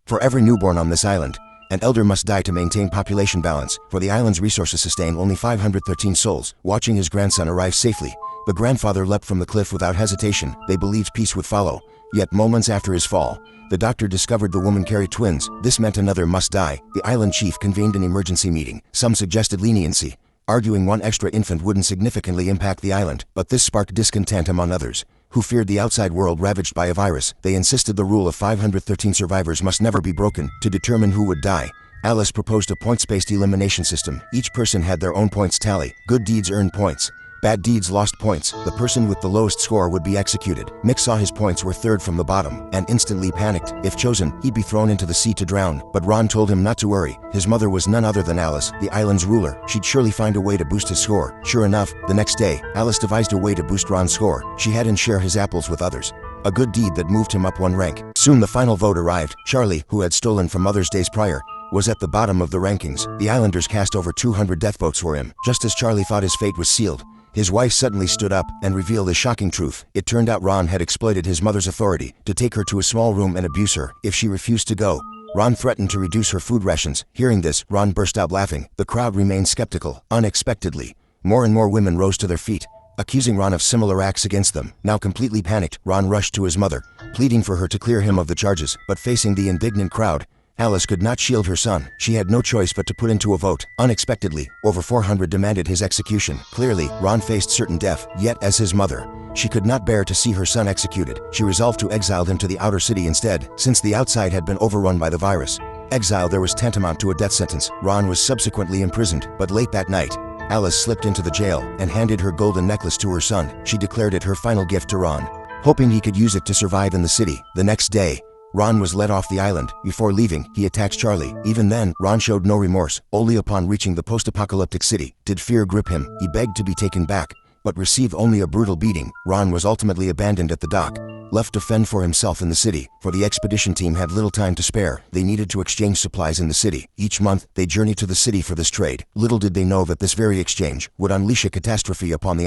For every newborn on this island, an elder must die to maintain population balance, for the island's resources sustain only 513 souls. Watching his grandson arrive safely, the grandfather leapt from the cliff without hesitation. They believed peace would follow. Yet moments after his fall, the doctor discovered the woman carried twins. This meant another must die. The island chief convened an emergency meeting. Some suggested leniency, arguing one extra infant wouldn't significantly impact the island, but this sparked discontent among others, who feared the outside world ravaged by a virus. They insisted the rule of 513 survivors must never be broken. To determine who would die, Alice proposed a points-based elimination system. Each person had their own points tally. Good deeds earned points, bad deeds lost points. The person with the lowest score would be executed. Mick saw his points were third from the bottom, and instantly panicked. If chosen, he'd be thrown into the sea to drown. But Ron told him not to worry. His mother was none other than Alice, the island's ruler. She'd surely find a way to boost his score. Sure enough, the next day, Alice devised a way to boost Ron's score. She had him share his apples with others, a good deed that moved him up one rank. Soon the final vote arrived. Charlie, who had stolen from Mother's days prior, was at the bottom of the rankings. The islanders cast over 200 death votes for him. Just as Charlie thought his fate was sealed, his wife suddenly stood up and revealed a shocking truth. It turned out Ron had exploited his mother's authority to take her to a small room and abuse her. If she refused to go, Ron threatened to reduce her food rations. Hearing this, Ron burst out laughing. The crowd remained skeptical. Unexpectedly, more and more women rose to their feet, accusing Ron of similar acts against them. Now completely panicked, Ron rushed to his mother, pleading for her to clear him of the charges. But facing the indignant crowd, Alice could not shield her son. She had no choice but to put into a vote. Unexpectedly, over 400 demanded his execution. Clearly, Ron faced certain death. Yet, as his mother, she could not bear to see her son executed. She resolved to exile him to the outer city instead, since the outside had been overrun by the virus. Exile there was tantamount to a death sentence. Ron was subsequently imprisoned, but late that night, Alice slipped into the jail and handed her golden necklace to her son. She declared it her final gift to Ron, hoping he could use it to survive in the city. The next day, Ron was let off the island. Before leaving, he attacked Charlie. Even then, Ron showed no remorse. Only upon reaching the post-apocalyptic city did fear grip him. He begged to be taken back, but received only a brutal beating. Ron was ultimately abandoned at the dock, left to fend for himself in the city, for the expedition team had little time to spare. They needed to exchange supplies in the city. Each month, they journeyed to the city for this trade. Little did they know that this very exchange would unleash a catastrophe upon the island.